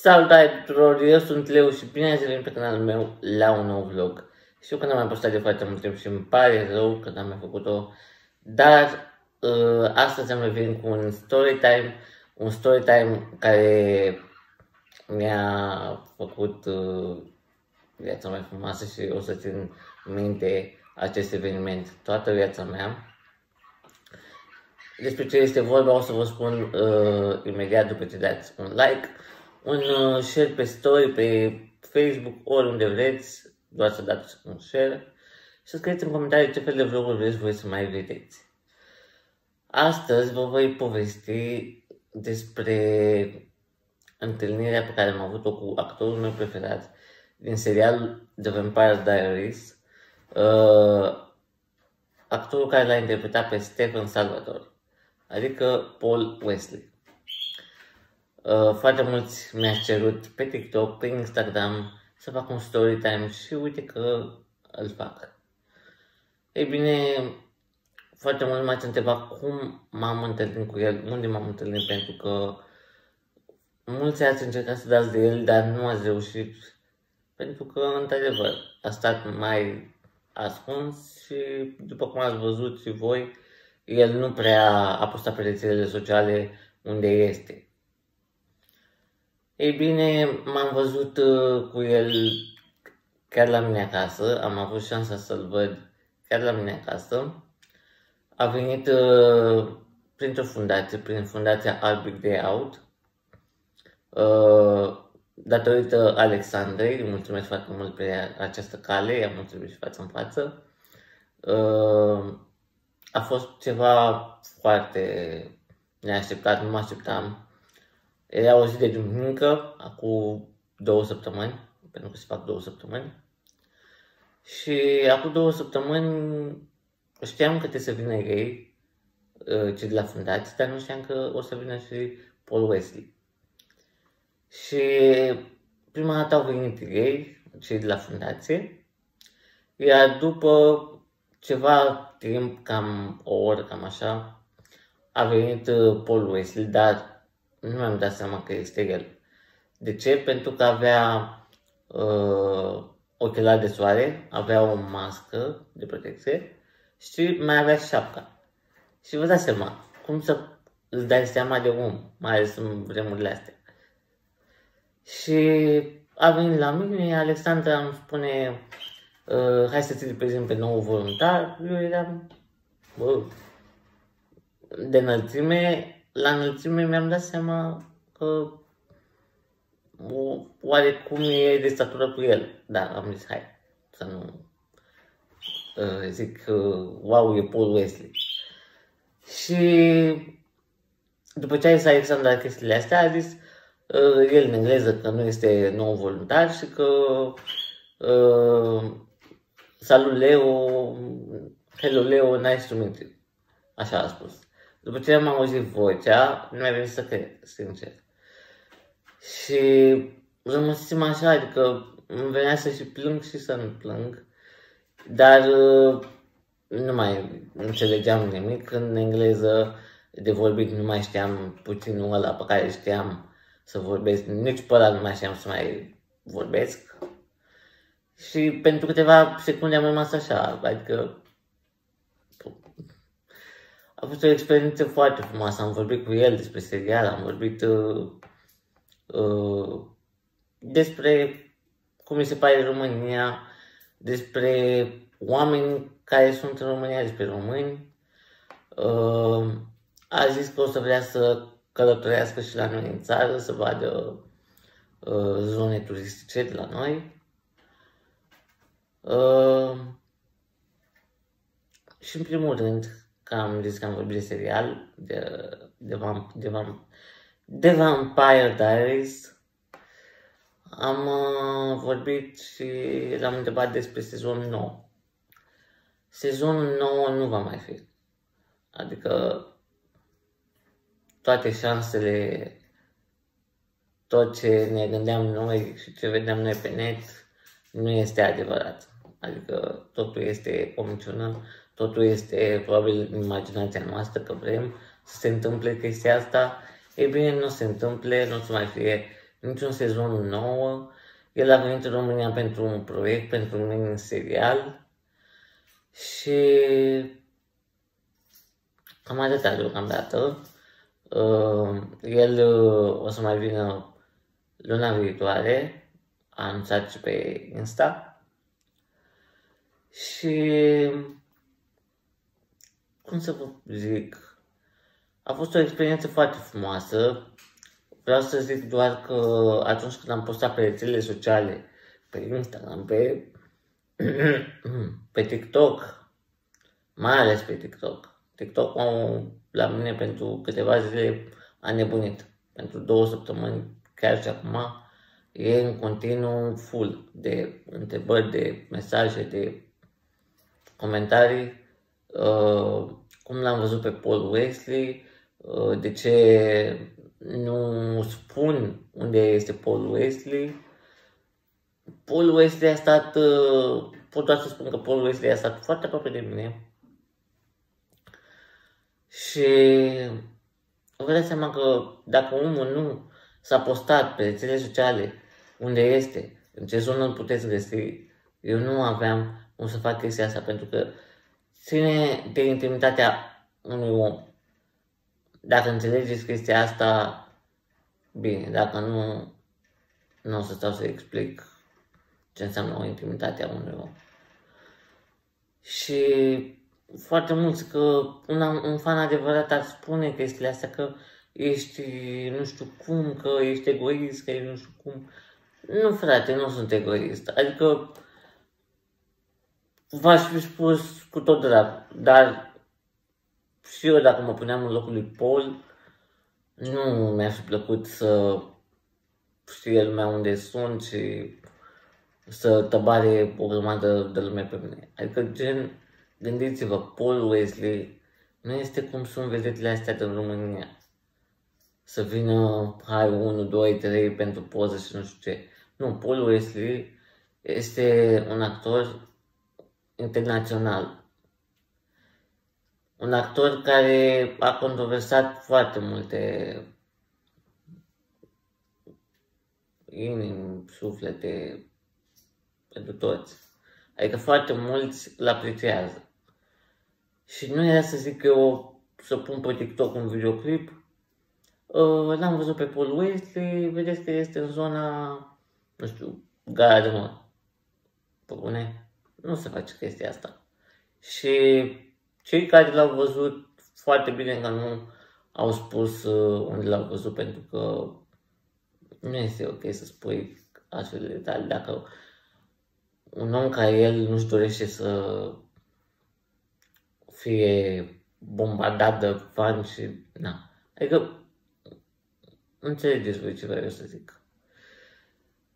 Salutare tuturor, eu sunt Leu și bine ați venit pe canalul meu la un nou vlog. Știu că n-am mai postat de foarte mult timp și îmi pare rău că n-am mai făcut-o, dar astăzi am revenit cu un story time care mi-a făcut viața mai frumoasă și o să țin minte acest eveniment toată viața mea. Despre ce este vorba o să vă spun imediat după ce dați un like, un share pe story, pe Facebook, oriunde vreți, doar să dați un share și să scrieți în comentarii ce fel de vloguri vreți voi să mai vedeți. Astăzi vă voi povesti despre întâlnirea pe care am avut-o cu actorul meu preferat din serialul The Vampire Diaries, actorul care l-a interpretat pe Stephen Salvatore, adică Paul Wesley. Foarte mulți mi-au cerut pe TikTok, pe Instagram să fac un story time și uite că îl fac. Ei bine, foarte mult m-ați întrebat cum m-am întâlnit cu el, unde m-am întâlnit, pentru că mulți ați încercat să dați de el, dar nu ați reușit, pentru că, într-adevăr, a stat mai ascuns și, după cum ați văzut și voi, el nu prea a postat pe rețelele sociale unde este. Ei bine, m-am văzut cu el chiar la mine acasă, am avut șansa să-l văd chiar la mine acasă. A venit printr-o fundație, prin fundația Our Big Day Out, datorită Alexandrei, îi mulțumesc foarte mult pe această cale, i-am mulțumit și față în față. A fost ceva foarte neașteptat, nu mă așteptam. Era o zi de duminică, acum 2 săptămâni, pentru că se fac 2 săptămâni. Și acum 2 săptămâni știam că trebuie să vină ei, cei de la fundație, dar nu știam că o să vină și Paul Wesley. Și prima dată au venit ei, cei de la fundație, iar după ceva timp, cam o oră, cam așa, a venit Paul Wesley, dar nu mi-am dat seama că este el. De ce? Pentru că avea ochelari de soare, avea o mască de protecție și mai avea șapca. Și vă dați seama, cum să îți dai seama de om, mai ales în vremurile astea. Și a venit la mine, Alexandra îmi spune, hai să ți-l prezint pe nou voluntar. Eu eram, de înălțime. La înălțime mi-am dat seama că oarecum e de statură cu el. Da, am zis, hai, să nu zic că, wow, e Paul Wesley. Și după ce a zis Alexandra chestiile astea, a zis el în engleză că nu este nou voluntar și că salut Leo, hello Leo, nice to meet you. Așa a spus. După ce am auzit vocea, nu mi-a venit să cred, sincer. Și rămăsesem așa, adică îmi venea să și plâng și să nu plâng, dar nu mai înțelegeam nimic în engleză, de vorbit nu mai știam puținul ăla pe care știam să vorbesc, nici pe ăla nu mai știam să mai vorbesc. Și pentru câteva secunde am rămas așa, adică a fost o experiență foarte frumoasă, am vorbit cu el despre serial, am vorbit despre cum mi se pare România, despre oameni care sunt în România, despre români. A zis că o să vrea să călătorească și la noi în țară, să vadă zone turistice de la noi. Și în primul rând, că am zis că am vorbit de serial, de Vampire Diaries, am vorbit și l-am întrebat despre sezonul 9. Sezonul 9 nu va mai fi. Adică toate șansele, tot ce ne gândeam noi și ce vedeam noi pe net, nu este adevărat. Adică totul este o minciună, totul este probabil imaginația noastră că vrem să se întâmple chestia asta. Ei bine, nu se întâmple, nu o să mai fie niciun sezon nou. El a venit în România pentru un proiect, pentru un mini serial și cam atâta deocamdată. El o să mai vină luna viitoare, a anunțat și pe Insta. Și cum să vă zic, a fost o experiență foarte frumoasă. Vreau să zic doar că atunci când am postat pe rețelele sociale, pe Instagram, pe TikTok, mai ales pe TikTok. TikTok-ul la mine pentru câteva zile a nebunit. Pentru 2 săptămâni, chiar și acum, e în continuu full de întrebări, de mesaje, de comentarii. Cum l-am văzut pe Paul Wesley, de ce nu spun unde este Paul Wesley. Paul Wesley a stat, pot doar să spun că Paul Wesley a stat foarte aproape de mine. Și vă dați seama că dacă omul nu s-a postat pe rețelele sociale unde este, în ce zonă îl puteți găsi, eu nu aveam cum să fac chestia asta, pentru că ține de intimitatea unui om. Dacă înțelegeți chestia asta, bine, dacă nu, nu o să stau să explic ce înseamnă o intimitate a unui om. Și foarte mulți, că un fan adevărat ar spune chestiile astea, că ești nu știu cum, că ești egoist, că ești nu știu cum. Nu, frate, nu sunt egoist. Adică v-aș fi spus cu tot drag, dar și eu dacă mă puneam în locul lui Paul, nu mi-ar fi plăcut să știe lumea unde sunt și să tăbare o grămadă de lume pe mine. Adică gen, gândiți-vă, Paul Wesley nu este cum sunt vedetele astea din România. Să vină, hai, 1, 2, 3 pentru poză și nu știu ce. Nu, Paul Wesley este un actor internațional. Un actor care a controversat foarte multe inimi, suflete, pentru toți. Adică foarte mulți îl apreciază. Și nu era să zic eu să pun pe TikTok un videoclip. L-am văzut pe Paul Wesley, vedeți că este în zona, nu știu, Gara de Măr. Pe bune? Nu se face chestia asta. Și cei care l-au văzut, foarte bine că nu au spus unde l-au văzut, pentru că nu este ok să spui astfel de detalii. Dacă un om ca el nu-și dorește să fie bombardat de fani și... na. Adică, înțelegeți voi ce vreau să zic.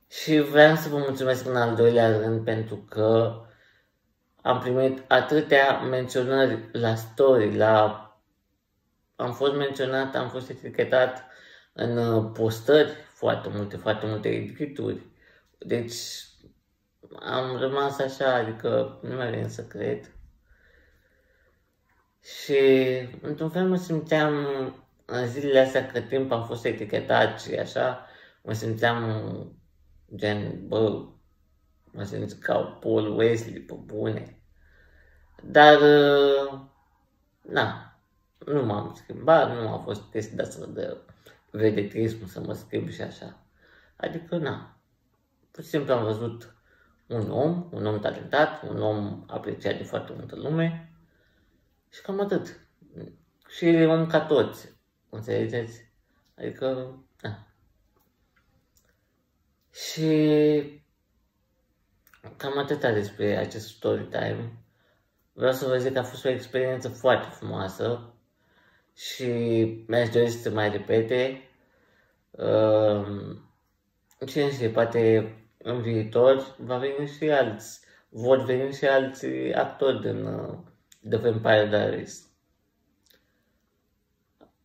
Și vreau să vă mulțumesc în al doilea rând pentru că am primit atâtea menționări la story, am fost menționat, am fost etichetat în postări, foarte multe edituri. Deci am rămas așa, adică nu mai vine să cred. Și într-un fel mă simțeam în zilele astea, că timp am fost etichetat și așa, mă simțeam gen, bă, mă simt ca Paul Wesley, pe bune. Dar, na, nu m-am schimbat, nu a fost chestia asta de vedetism să mă schimb și așa. Adică, na, pur și simplu am văzut un om talentat, un om apreciat de foarte multă lume și cam atât. Și e om ca toți, înțelegeți? Adică, na. Și cam atâta despre acest story time. Vreau să vă zic că a fost o experiență foarte frumoasă și mi-aș dori să se mai repete. Cine știe, poate în viitor vor veni și alți actori din The Vampire Diaries.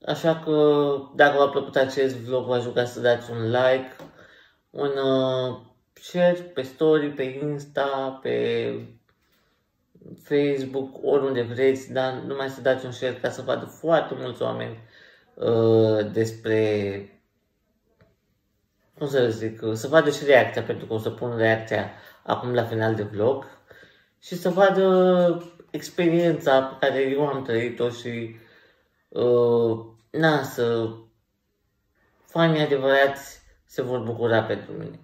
Așa că dacă v-a plăcut acest vlog, vă aș să dați un like, un share pe story, pe Insta, pe Facebook, oriunde vreți, dar numai să dați un share ca să vadă foarte mulți oameni despre cum să zic, să vadă și reacția, pentru că o să pun reacția acum la final de vlog și să vadă experiența pe care eu am trăit-o și să fanii adevărați se vor bucura pentru mine.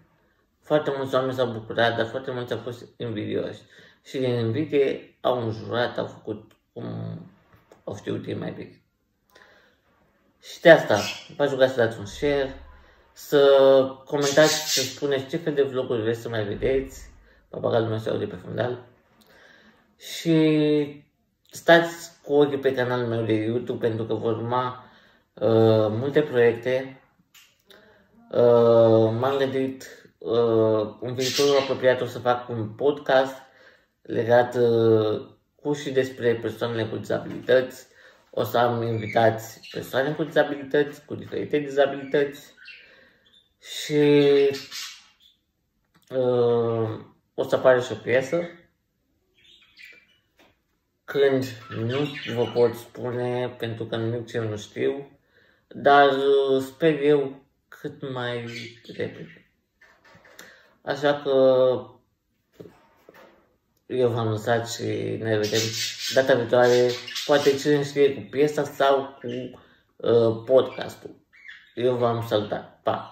Foarte mulți oameni s-au bucurat, dar foarte mulți au fost invidioși. Și din invidie au înjurat, au făcut cum au știut ei mai bine. Și de asta, v-aș ruga să dați un share, să comentați, să spuneți ce fel de vloguri vreți să mai vedeți. Papagalul meu se aude pe fundal. Și stați cu ochii pe canalul meu de YouTube, pentru că vor urma multe proiecte. M-am gândit în viitorul apropiat o să fac un podcast legat cu și despre persoanele cu dizabilități. O să am invitați persoane cu dizabilități, cu diferite dizabilități și o să apară și o piesă. Când nu vă pot spune, pentru că nici eu nu știu, dar sper eu cât mai repede. Așa că eu v-am lăsat și ne vedem data viitoare, poate cine știe, cu piesa sau cu podcastul. Eu v-am salutat. Pa!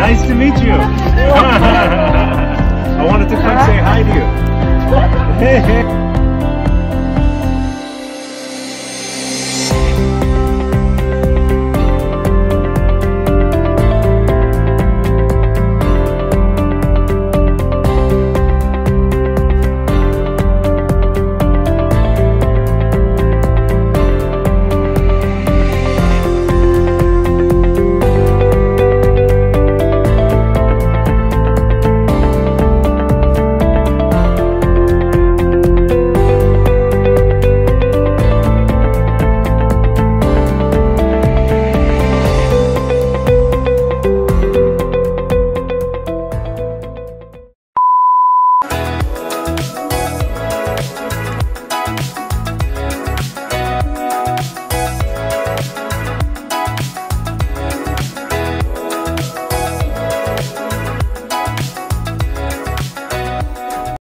Nice to meet you. I wanted to come say hi to you.